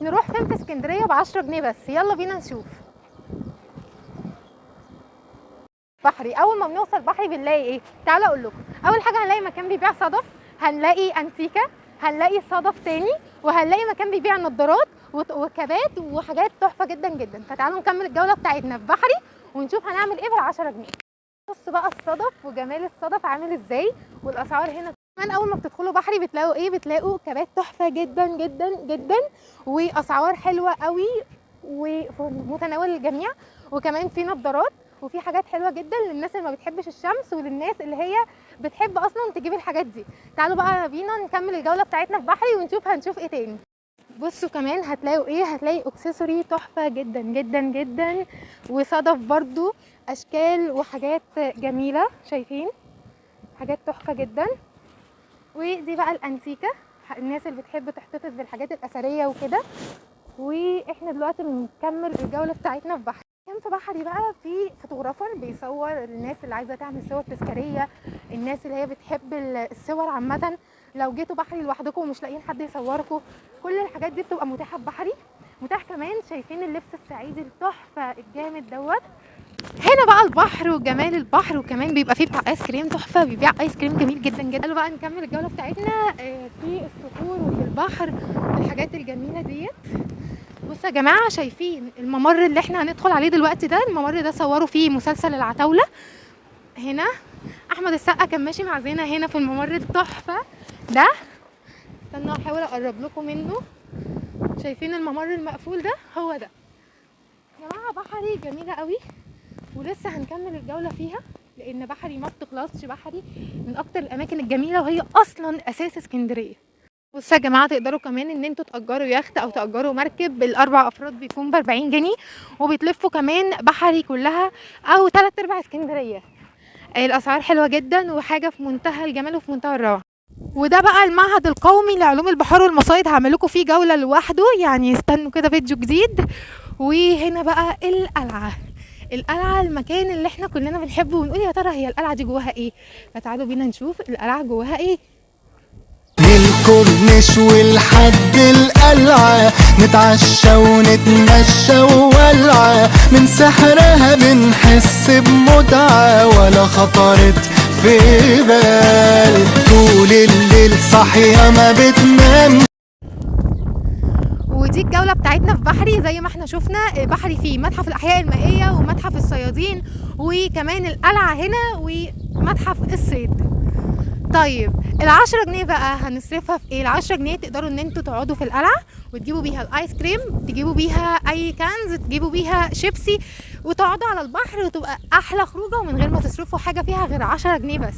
نروح فين في اسكندريه ب10 جنيه بس. يلا بينا نشوف. بحري. اول ما بنوصل بحري بنلاقي ايه؟ تعالوا اقول لكم. اول حاجه هنلاقي مكان بيبيع صدف، هنلاقي انتيكه، هنلاقي صدف تاني، وهنلاقي مكان بيبيع نظارات وكابات وحاجات تحفه جدا جدا. فتعالوا نكمل الجوله بتاعتنا في بحري ونشوف هنعمل ايه بال10 جنيه. بص بقى الصدف وجمال الصدف عامل ازاي، والاسعار هنا كمان. اول ما بتدخلوا بحري بتلاقوا ايه؟ بتلاقوا كابات تحفه جدا جدا جدا، واسعار حلوه قوي ومتناول الجميع. وكمان في نظارات وفي حاجات حلوه جدا للناس اللي ما بتحبش الشمس وللناس اللي هي بتحب اصلا تجيب الحاجات دي. تعالوا بقى بينا نكمل الجوله بتاعتنا في بحري ونشوف هنشوف ايه تاني. بصوا كمان هتلاقوا ايه؟ هتلاقي اكسسوري تحفه جدا جدا جدا، وصدف برضو اشكال وحاجات جميله. شايفين حاجات تحفه جدا. ودي بقى الانتيكه، الناس اللي بتحب تحتفظ بالحاجات الاثريه وكده. واحنا دلوقتي بنكمل الجوله بتاعتنا في بحري. كان في بحري بقى في فوتوغرافر بيصور الناس اللي عايزه تعمل صور تذكاريه، الناس اللي هي بتحب الصور عامه. لو جيتوا بحري لوحدكم ومش لاقيين حد يصوركم، كل الحاجات دي بتبقى متاحه في بحري. متاح كمان شايفين اللبس الصعيدي التحفه الجامد دوت. هنا بقى البحر وجمال البحر، وكمان بيبقى فيه بتاع ايس كريم تحفه، بيبيع ايس كريم جميل جدا جدا. قالوا بقى نكمل الجوله بتاعتنا في الصخور وفي البحر والحاجات الجميله ديت. بصوا يا جماعه، شايفين الممر اللي احنا هندخل عليه دلوقتي ده؟ الممر ده صوروا فيه مسلسل العتاوله. هنا احمد السقا كان ماشي مع زينه هنا في الممر التحفه ده. استنوا احاول اقرب لكم منه. شايفين الممر المقفول ده؟ هو ده يا جماعه. بحري جميله قوي ولسه هنكمل الجوله فيها، لان بحري ما بتخلصش. بحري من اكتر الاماكن الجميله، وهي اصلا اساس اسكندريه. بصوا يا جماعه، تقدروا كمان ان انتوا تاجروا يخت او تاجروا مركب. ال4 افراد بيكون ب40 جنيه، وبتلفوا كمان بحري كلها او 3/4 اسكندريه. الاسعار حلوه جدا وحاجه في منتهى الجمال وفي منتهى الروعه. وده بقى المعهد القومي لعلوم البحار والمصايد، هعمل لكم فيه جوله لوحده يعني. استنوا كده فيديو جديد. وهنا بقى القلعه المكان اللي احنا كلنا بنحبه ونقول يا ترى هي القلعه دي جواها ايه. فتعالوا بينا نشوف القلعه جواها ايه. الكورنيش والحد القلعة، نتعشى ونتمشى وولعة، من سحرها بنحس بمتعة ولا خطرت في بال، طول الليل صاحية ما بتنام. ودي الجولة بتاعتنا في بحري. زي ما احنا شفنا بحري فيه متحف الأحياء المائية ومتحف الصيادين وكمان القلعة هنا ومتحف الصيد. طيب ال10 جنيه بقى هنصرفها في ايه؟ ال10 جنيه تقدروا ان انتوا تقعدوا في القلعة وتجيبوا بيها الايس كريم، تجيبوا بيها اي كنز، تجيبوا بيها شيبسي، وتقعدوا على البحر، وتبقى احلى خروجة ومن غير ما تصرفوا حاجة فيها غير 10 جنيه بس.